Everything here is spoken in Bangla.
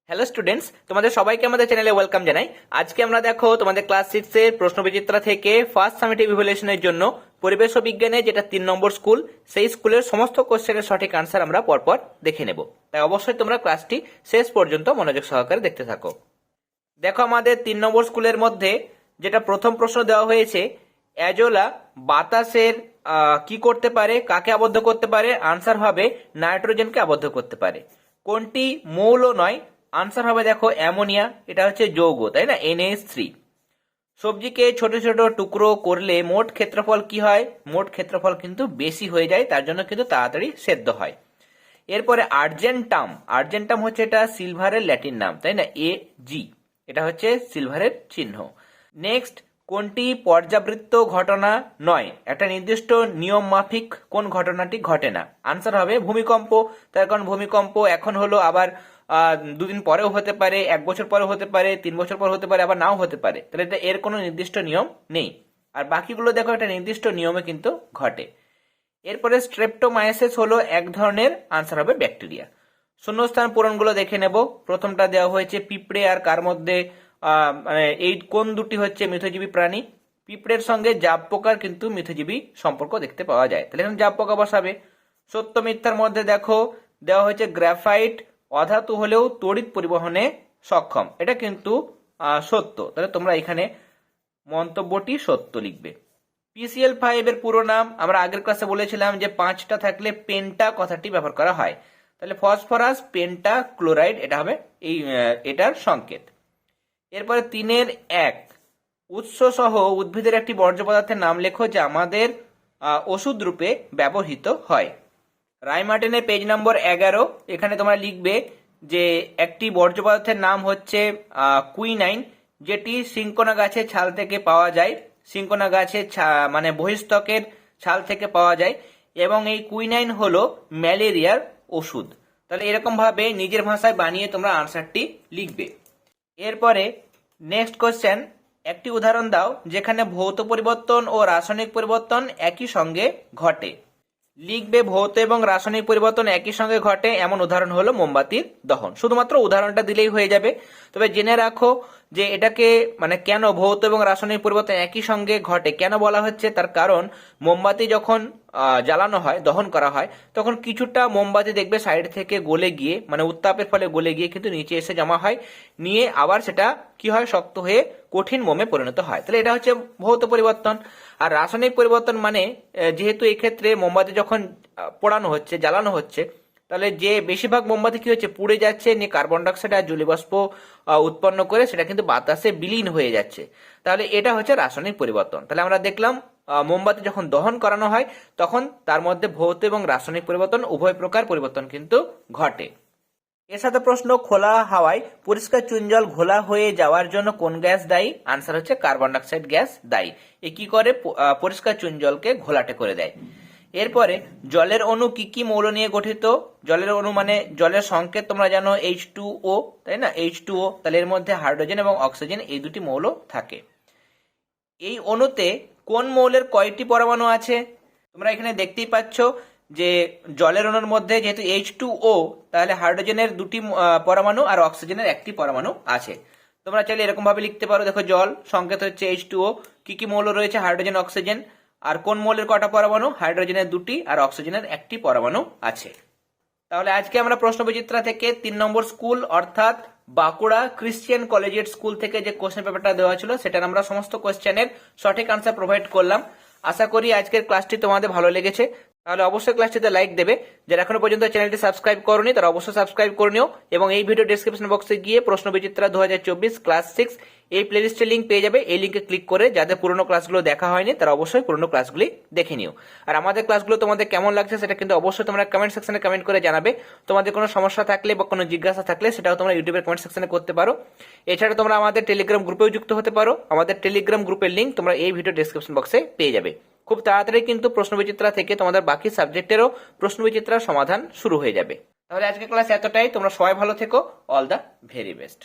হ্যালো স্টুডেন্টস, তোমাদের সবাইকে আমাদের চ্যানেলে ওয়েলকাম জানাই। আজকে আমরা দেখো তোমাদের ক্লাস 6 এর প্রশ্নবিচিত্রা থেকে ফার্স্ট সামেটিভ ইভ্যালুয়েশনের জন্য পরিবেশ ও বিজ্ঞানে যেটা 3 নম্বর স্কুল, সেই স্কুলের সমস্ত কোশ্চেনের সঠিক আনসার আমরা পরপর দেখে নেব। তাই অবশ্যই তোমরা ক্লাসটি শেষ পর্যন্ত মনোযোগ সহকারে দেখতে থাকো। দেখো আমাদের 3 নম্বর স্কুলের মধ্যে যেটা প্রথম প্রশ্ন দেওয়া হয়েছে, অ্যাজোলা বাতাসের কি করতে পারে, কাকে আবদ্ধ করতে পারে? আনসার হবে নাইট্রোজেনকে আবদ্ধ করতে পারে। কোনটি মৌল নয়? আনসার হবে দেখো অ্যামোনিয়া, এটা হচ্ছে যৌগ, তাই না, NH3। সবজিকে ছোট ছোট টুকরো করলে মোট ক্ষেত্রফল কি হয়? মোট ক্ষেত্রফল কিন্তু বেশি হয়ে যায়, তার জন্য কিন্তু তাড়াতাড়ি সেদ্ধ হয়। এরপরে আর্জেন্টাম, আর্জেন্টাম হচ্ছে এটা সিলভারের ল্যাটিন নাম, তাই না, AG, এটা হচ্ছে সিলভারের চিহ্ন। নেক্সট, কোনটি পর্যাবৃত্ত ঘটনা নয়? একটা নির্দিষ্ট নিয়ম মাফিক কোন ঘটনাটি ঘটে না? আনসার হবে ভূমিকম্প। তার কারণ ভূমিকম্প এখন হলো, আবার দুদিন পরেও হতে পারে, 1 বছর পরেও হতে পারে, 3 বছর পর হতে পারে, আবার নাও হতে পারে। তাহলে এটা এর কোনো নির্দিষ্ট নিয়ম নেই। আর বাকিগুলো দেখো একটা নির্দিষ্ট নিয়মে কিন্তু ঘটে। এরপরে স্ট্রেপ্টোমাইসিস হলো এক ধরনের, আনসার হবে ব্যাকটেরিয়া। শূন্যস্থান পূরণগুলো দেখে নেব। প্রথমটা দেওয়া হয়েছে পিঁপড়ে আর কার মধ্যে, মানে এই কোন দুটি হচ্ছে মিথজীবী প্রাণী? পিঁপড়ের সঙ্গে জাব পোকার কিন্তু মিথজীবী সম্পর্ক দেখতে পাওয়া যায়, তাহলে এখানে জাব পোকা বসাবে। সত্য মিথ্যার মধ্যে দেখো দেওয়া হয়েছে গ্রাফাইট অধাতু হলেও তড়িৎ পরিবহনে সক্ষম, এটা কিন্তু সত্য, তাহলে তোমরা এখানে মন্তব্যটি সত্য লিখবে। PCl5 এর পুরো নাম আমরা আগের ক্লাসে বলেছিলাম যে 5টা থাকলে পেন্টা কথাটি ব্যবহার করা হয়, তাহলে ফসফরাস পেন্টা ক্লোরাইড, এটা হবে এটার সংকেত। এরপরে 3-1, উৎস সহ উদ্ভিদের একটি বর্জ্য পদার্থের নাম লেখো যা আমাদের ওষুধ রূপে ব্যবহৃত হয়। রাইমার্টিনের পেজ নম্বর 11, এখানে তোমরা লিখবে যে একটি বর্জ্য পদার্থের নাম হচ্ছে কুইনাইন, যেটি সিঙ্কোনা গাছের ছাল থেকে পাওয়া যায়, সিঙ্কোনা গাছের মানে বহিস্তকের ছাল থেকে পাওয়া যায়, এবং এই কুইনাইন হলো ম্যালেরিয়ার ওষুধ। তাহলে এরকম ভাবে নিজের ভাষায় বানিয়ে তোমরা আনসারটি লিখবে। এরপরে নেক্সট কোশ্চেন, একটি উদাহরণ দাও যেখানে ভৌত পরিবর্তন ও রাসায়নিক পরিবর্তন একই সঙ্গে ঘটে। লিখবে ভৌত এবং রাসায়নিক পরিবর্তন একই সঙ্গে ঘটে এমন উদাহরণ হলো মোমবাতির দহন। শুধুমাত্র উদাহরণটা দিলেই হয়ে যাবে। তবে জেনে রাখো যে এটাকে মানে কেন ভৌত এবং রাসায়নিক পরিবর্তন একই সঙ্গে ঘটে কেন বলা হচ্ছে, তার কারণ মোমবাতি যখন জ্বালানো হয়, দহন করা হয়, তখন কিছুটা মোমবাতি দেখবে সাইড থেকে গলে গিয়ে, মানে উত্তাপের ফলে গলে গিয়ে কিন্তু নিচে এসে জমা হয়, নিয়ে আবার সেটা কি হয়, শক্ত হয়ে কঠিন মোমে পরিণত হয়। তাহলে এটা হচ্ছে ভৌত পরিবর্তন। আর রাসায়নিক পরিবর্তন মানে যেহেতু এই ক্ষেত্রে মোমবাতি যখন পোড়ানো হচ্ছে, জ্বালানো হচ্ছে, তাহলে যে বেশিরভাগ মোমবাতি কি হচ্ছে, পুড়ে যাচ্ছে, নিয়ে কার্বন ডাইঅক্সাইড আর জলীয়বাষ্প উৎপন্ন করে সেটা কিন্তু বাতাসে বিলীন হয়ে যাচ্ছে। তাহলে এটা হচ্ছে রাসায়নিক পরিবর্তন। তাহলে আমরা দেখলাম মোমবাতি যখন দহন করানো হয় তখন তার মধ্যে ভৌত এবং রাসায়নিক পরিবর্তন উভয় প্রকার পরিবর্তন কিন্তু ঘটে। এর সাথে প্রশ্ন, খোলা হাওয়ায় পরিষ্কার চুন জল ঘোলা হয়ে যাওয়ার জন্য কোন গ্যাস দায়ী? আনসার হচ্ছে কার্বন ডাইঅক্সাইড গ্যাস দায়ী। এ কি করে? পরিষ্কার চুন জলকে ঘোলাটে করে দেয়। এরপরে জলের অণু কি কি মৌল নিয়ে গঠিত? জলের অণু মানে জলের সংকেত তোমরা জানো H2O, তাই না, H2O। তাহলে এর মধ্যে হাইড্রোজেন এবং অক্সিজেন এই দুটি মৌল থাকে। এই অণুতে কোন মৌলের কয়টি পরমাণু আছে? তোমরা এখানে দেখতেই পাচ্ছ যে জলের অণুর মধ্যে যেহেতু H2O, তাহলে হাইড্রোজেনের 2টি পরমাণু আর অক্সিজেনের 1টি পরমাণু আছে। তোমরা চাইলে এরকম ভাবে লিখতে পারো, দেখো জল সংকেত হচ্ছে H2O, কি কি মৌল রয়েছে, হাইড্রোজেন, অক্সিজেন, আর কোন মৌলের কটা পরমাণু, হাইড্রোজেনের 2টি আর অক্সিজেনের 1টি পরমাণু আছে। তাহলে আজকে আমরা প্রশ্নবিচিত্রা থেকে 3 নম্বর স্কুল অর্থাৎ বাঁকুড়া ক্রিশ্চিয়ান কলেজিয়েট স্কুল থেকে যে কোশ্চেন পেপারটা দেওয়া ছিল সেটার আমরা সমস্ত কোশ্চেনের সঠিক আনসার প্রোভাইড করলাম। আশা করি আজকের ক্লাসটি তোমাদের ভালো লেগেছে। তাহলে অবশ্যই ক্লাসটিতে লাইক দেবে। যারা এখনো পর্যন্ত চ্যানেলটি সাবস্ক্রাইব করোনি তারা অবশ্যই সাবস্ক্রাইব করে নিও, এবং এই ভিডিও ডেসক্রিপশন বক্সে গিয়ে প্রশ্নবিচিত্রা 2024 ক্লাস 6 এই প্লেলিস্টের লিঙ্ক পেয়ে যাবে। এই লিঙ্কে ক্লিক করে যাদের পুরনো ক্লাসগুলো দেখা হয়নি তারা অবশ্যই পুরনো ক্লাসগুলি দেখে নিও। আর আমাদের ক্লাসগুলো তোমাদের কেমন লাগছে সেটা কিন্তু অবশ্যই তোমরা কমেন্ট সেকশনে কমেন্ট করে জানাবে। তোমাদের কোনো সমস্যা থাকলে বা কোনো জিজ্ঞাসা থাকলে সেটাও তোমরা ইউটিউবের কমেন্ট সেকশনে করতে পারো। এছাড়া তোমরা আমাদের টেলিগ্রাম গ্রুপেও যুক্ত হতে পারো। আমাদের টেলিগ্রাম গ্রুপের লিঙ্ক তোমরা এই ভিডিও ডেসক্রিপশন বক্সে পেয়ে যাবে। খুব তাড়াতাড়ি কিন্তু প্রশ্নবিচিত্রা থেকে তোমাদের বাকি সাবজেক্টেরও প্রশ্নবিচিত্রার সমাধান শুরু হয়ে যাবে। তাহলে আজকে ক্লাস এতটাই। তোমরা সবাই ভালো থেকো। All the very best.